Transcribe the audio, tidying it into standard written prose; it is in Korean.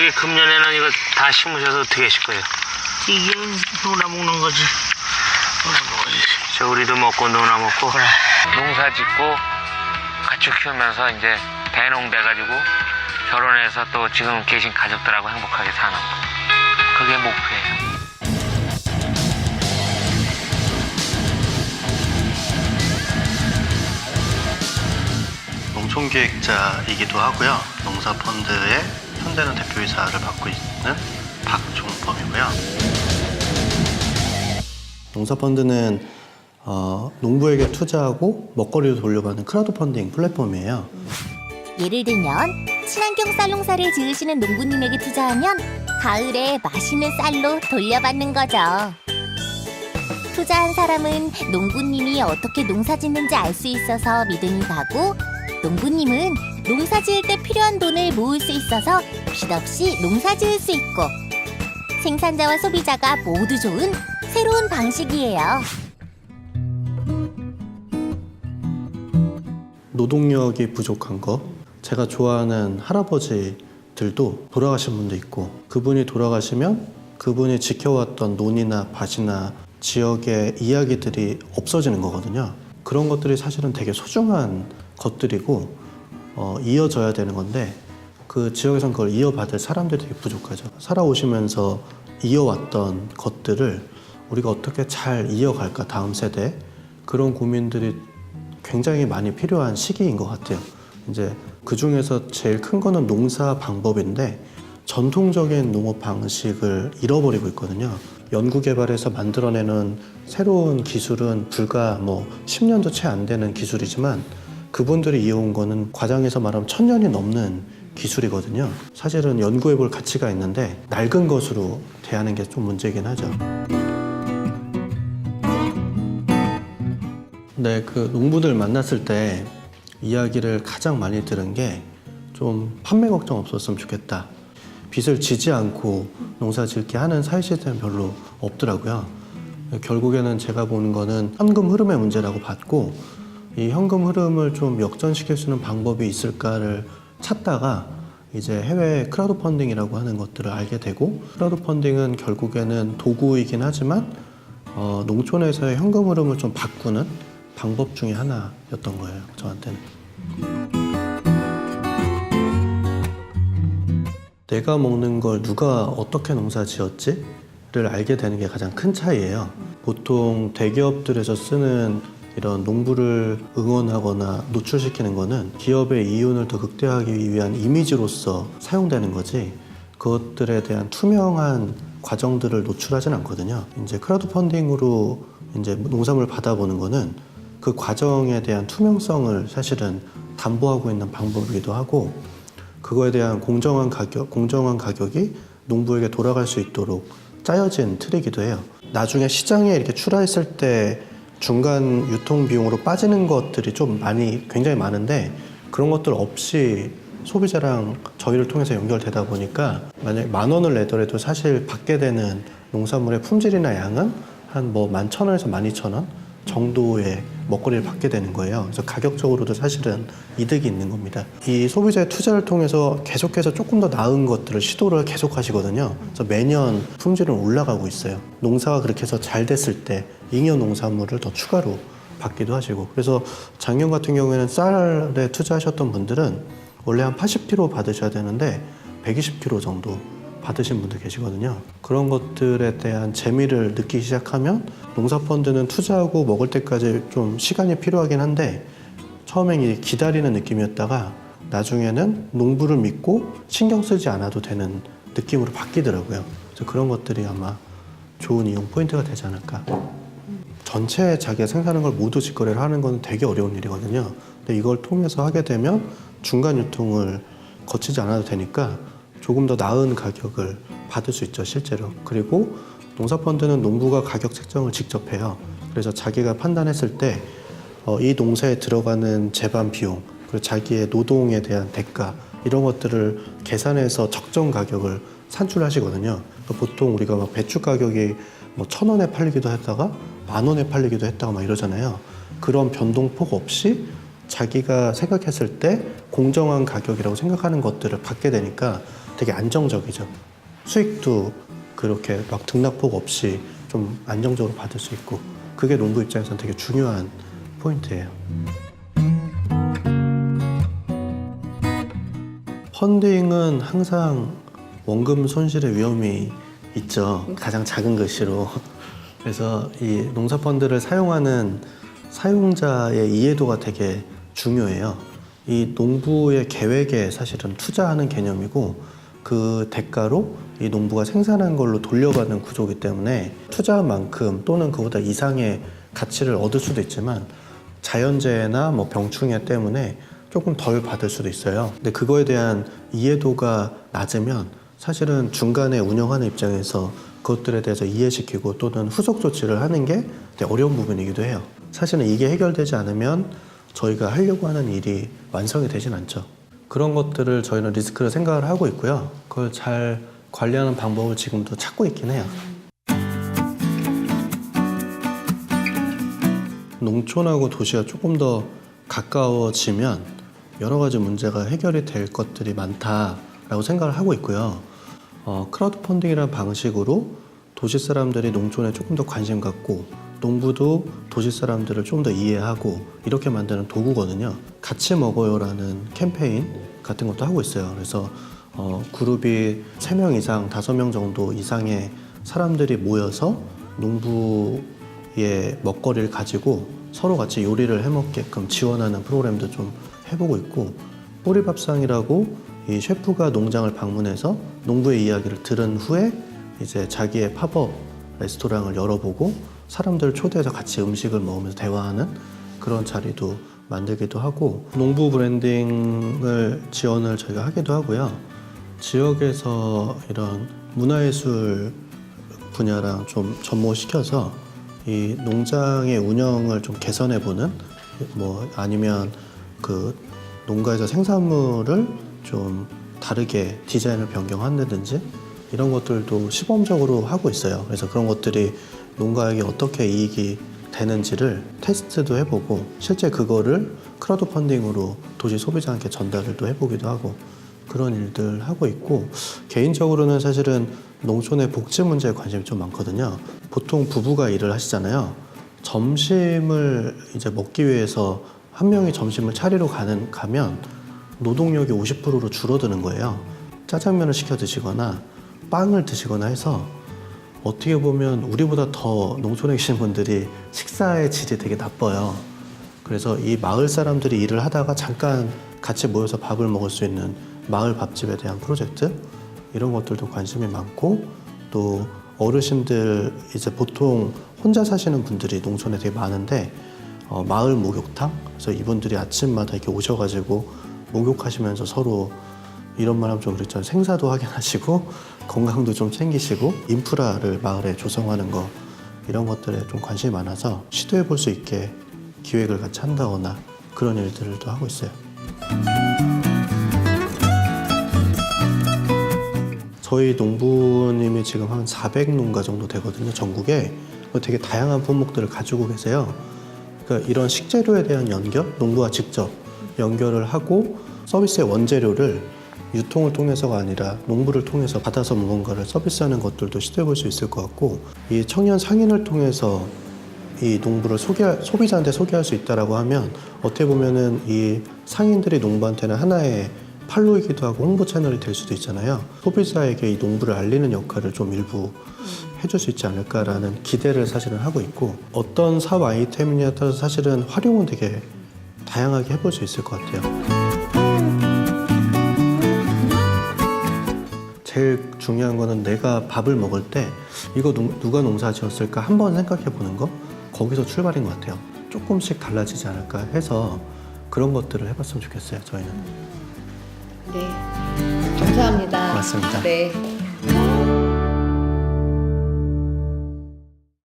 저기 금년에는 이거 다 심으셔서 어떻게 하실 거예요? 이게 누나 먹는 거지. 누나 먹어야지. 저 우리도 먹고 누나 먹고 그래. 농사 짓고 가축 키우면서 이제 대농 돼가지고 결혼해서 또 지금 계신 가족들하고 행복하게 사는 거. 그게 목표예요. 농촌기획자이기도 하고요. 농사펀드의 현대는 대표이사를 맡고 있는 박종범이고요. 농사펀드는 농부에게 투자하고 먹거리를 돌려받는 크라우드 펀딩 플랫폼이에요. 예를 들면 친환경 쌀 농사를 지으시는 농부님에게 투자하면 가을에 맛있는 쌀로 돌려받는 거죠. 투자한 사람은 농부님이 어떻게 농사 짓는지 알 수 있어서 믿음이 가고, 농부님은 농사 지을 때 필요한 돈을 모을 수 있어서 빚 없이 농사 지을 수 있고, 생산자와 소비자가 모두 좋은 새로운 방식이에요. 노동력이 부족한 거, 제가 좋아하는 할아버지들도 돌아가신 분도 있고, 그분이 돌아가시면 그분이 지켜왔던 논이나 밭이나 지역의 이야기들이 없어지는 거거든요. 그런 것들이 사실은 되게 소중한 것들이고 이어져야 되는 건데, 그 지역에선 그걸 이어받을 사람들이 되게 부족하죠. 살아오시면서 이어왔던 것들을 우리가 어떻게 잘 이어갈까, 다음 세대. 그런 고민들이 굉장히 많이 필요한 시기인 것 같아요. 이제 그 중에서 제일 큰 거는 농사 방법인데, 전통적인 농업 방식을 잃어버리고 있거든요. 연구개발해서 만들어내는 새로운 기술은 불과 10년도 채 안 되는 기술이지만, 그분들이 이어온 거는 과장해서 말하면 1000년이 넘는 기술이거든요. 사실은 연구해볼 가치가 있는데 낡은 것으로 대하는 게 좀 문제긴 하죠. 네, 그 농부들 만났을 때 이야기를 가장 많이 들은 게 좀 판매 걱정 없었으면 좋겠다. 빚을 지지 않고 농사 짓게 하는 사회 시스템은 별로 없더라고요. 결국에는 제가 보는 거는 현금 흐름의 문제라고 봤고, 이 현금 흐름을 좀 역전시킬 수 있는 방법이 있을까를 찾다가 이제 해외 크라우드 펀딩이라고 하는 것들을 알게 되고, 크라우드 펀딩은 결국에는 도구이긴 하지만 농촌에서의 현금 흐름을 좀 바꾸는 방법 중에 하나였던 거예요, 저한테는. 내가 먹는 걸 누가 어떻게 농사 지었지를 알게 되는 게 가장 큰 차이예요. 보통 대기업들에서 쓰는 이런 농부를 응원하거나 노출시키는 거는 기업의 이윤을 더 극대화하기 위한 이미지로서 사용되는 거지, 그것들에 대한 투명한 과정들을 노출하진 않거든요. 이제 크라우드 펀딩으로 이제 농산물을 받아보는 거는 그 과정에 대한 투명성을 사실은 담보하고 있는 방법이기도 하고, 그거에 대한 공정한 가격이 농부에게 돌아갈 수 있도록 짜여진 틀이기도 해요. 나중에 시장에 이렇게 출하했을 때 중간 유통 비용으로 빠지는 것들이 굉장히 많은데, 그런 것들 없이 소비자랑 저희를 통해서 연결되다 보니까 만약에 10,000원을 내더라도 사실 받게 되는 농산물의 품질이나 양은 한 11,000원에서 12,000원 정도의 먹거리를 받게 되는 거예요. 그래서 가격적으로도 사실은 이득이 있는 겁니다. 이 소비자의 투자를 통해서 계속해서 조금 더 나은 것들을 시도를 계속 하시거든요. 그래서 매년 품질은 올라가고 있어요. 농사가 그렇게 해서 잘 됐을 때 잉여 농산물을 더 추가로 받기도 하시고, 그래서 작년 같은 경우에는 쌀에 투자하셨던 분들은 원래 한 80kg 받으셔야 되는데 120kg 정도 받으신 분들 계시거든요. 그런 것들에 대한 재미를 느끼기 시작하면 농사펀드는 투자하고 먹을 때까지 좀 시간이 필요하긴 한데, 처음엔 기다리는 느낌이었다가 나중에는 농부를 믿고 신경 쓰지 않아도 되는 느낌으로 바뀌더라고요. 그래서 그런 것들이 아마 좋은 이용 포인트가 되지 않을까. 전체 자기가 생산하는 걸 모두 직거래를 하는 건 되게 어려운 일이거든요. 근데 이걸 통해서 하게 되면 중간 유통을 거치지 않아도 되니까 조금 더 나은 가격을 받을 수 있죠, 실제로. 그리고 농사펀드는 농부가 가격 책정을 직접 해요. 그래서 자기가 판단했을 때 이 농사에 들어가는 재반 비용, 그리고 자기의 노동에 대한 대가, 이런 것들을 계산해서 적정 가격을 산출하시거든요. 보통 우리가 막 배추 가격이 1,000원에 팔리기도 했다가 10,000원에 팔리기도 했다가 막 이러잖아요. 그런 변동폭 없이 자기가 생각했을 때 공정한 가격이라고 생각하는 것들을 받게 되니까 되게 안정적이죠. 수익도 그렇게 막 등락폭 없이 좀 안정적으로 받을 수 있고 그게 농부 입장에서는 되게 중요한 포인트예요. 펀딩은 항상 원금 손실의 위험이 있죠. 가장 작은 글씨로. 그래서 이 농사펀드를 사용하는 사용자의 이해도가 되게 중요해요. 이 농부의 계획에 사실은 투자하는 개념이고 그 대가로 이 농부가 생산한 걸로 돌려받는 구조이기 때문에 투자한 만큼 또는 그보다 이상의 가치를 얻을 수도 있지만 자연재해나 뭐 병충해 때문에 조금 덜 받을 수도 있어요. 근데 그거에 대한 이해도가 낮으면 사실은 중간에 운영하는 입장에서 그것들에 대해서 이해시키고 또는 후속 조치를 하는 게 되게 어려운 부분이기도 해요. 사실은 이게 해결되지 않으면 저희가 하려고 하는 일이 완성이 되진 않죠. 그런 것들을 저희는 리스크를 생각을 하고 있고요. 그걸 잘 관리하는 방법을 지금도 찾고 있긴 해요. 농촌하고 도시가 조금 더 가까워지면 여러 가지 문제가 해결이 될 것들이 많다라고 생각을 하고 있고요. 크라우드 펀딩이라는 방식으로 도시 사람들이 농촌에 조금 더 관심 갖고 농부도 도시 사람들을 좀 더 이해하고 이렇게 만드는 도구거든요. 같이 먹어요라는 캠페인 같은 것도 하고 있어요. 그래서 그룹이 3명 이상, 5명 정도 이상의 사람들이 모여서 농부의 먹거리를 가지고 서로 같이 요리를 해먹게끔 지원하는 프로그램도 좀 해보고 있고 꼬리밥상이라고 이 셰프가 농장을 방문해서 농부의 이야기를 들은 후에 이제 자기의 팝업 레스토랑을 열어보고 사람들을 초대해서 같이 음식을 먹으면서 대화하는 그런 자리도 만들기도 하고 농부 브랜딩을 지원을 저희가 하기도 하고요. 지역에서 이런 문화예술 분야랑 좀 접목시켜서 이 농장의 운영을 좀 개선해보는 뭐 아니면 그 농가에서 생산물을 좀 다르게 디자인을 변경한다든지 이런 것들도 시범적으로 하고 있어요. 그래서 그런 것들이 농가에게 어떻게 이익이 되는지를 테스트도 해보고 실제 그거를 크라우드 펀딩으로 도시 소비자한테 전달을 또 해보기도 하고 그런 일들 하고 있고 개인적으로는 사실은 농촌의 복지 문제에 관심이 좀 많거든요. 보통 부부가 일을 하시잖아요. 점심을 이제 먹기 위해서 한 명이 점심을 차리러 가면 노동력이 50%로 줄어드는 거예요. 짜장면을 시켜 드시거나 빵을 드시거나 해서 어떻게 보면 우리보다 더 농촌에 계신 분들이 식사의 질이 되게 나빠요. 그래서 이 마을 사람들이 일을 하다가 잠깐 같이 모여서 밥을 먹을 수 있는 마을 밥집에 대한 프로젝트 이런 것들도 관심이 많고 또 어르신들 이제 보통 혼자 사시는 분들이 농촌에 되게 많은데 마을 목욕탕 그래서 이분들이 아침마다 이렇게 오셔가지고 목욕하시면서 서로 이런 말 하면 좀 그렇죠. 생사도 확인하시고 건강도 좀 챙기시고 인프라를 마을에 조성하는 거 이런 것들에 좀 관심이 많아서 시도해 볼 수 있게 기획을 같이 한다거나 그런 일들도 하고 있어요. 저희 농부님이 지금 한 400농가 정도 되거든요. 전국에. 되게 다양한 품목들을 가지고 계세요. 그러니까 이런 식재료에 대한 연결, 농부와 직접 연결을 하고 서비스의 원재료를 유통을 통해서가 아니라 농부를 통해서 받아서 무언가를 서비스하는 것들도 시도해 볼 수 있을 것 같고 이 청년 상인을 통해서 이 농부를 소비자한테 소개할 수 있다라고 하면 어떻게 보면은 이 상인들이 농부한테는 하나의 팔로이기도 하고 홍보 채널이 될 수도 있잖아요. 소비자에게 이 농부를 알리는 역할을 좀 일부 해줄 수 있지 않을까라는 기대를 사실은 하고 있고 어떤 사업 아이템이냐에 따라서 사실은 활용은 되게 다양하게 해볼 수 있을 것 같아요. 제일 중요한 거는 내가 밥을 먹을 때 이거 누가 농사 지었을까 한번 생각해 보는 거 거기서 출발인 것 같아요. 조금씩 달라지지 않을까 해서 그런 것들을 해봤으면 좋겠어요. 저희는. 네, 감사합니다. 맞습니다. 네.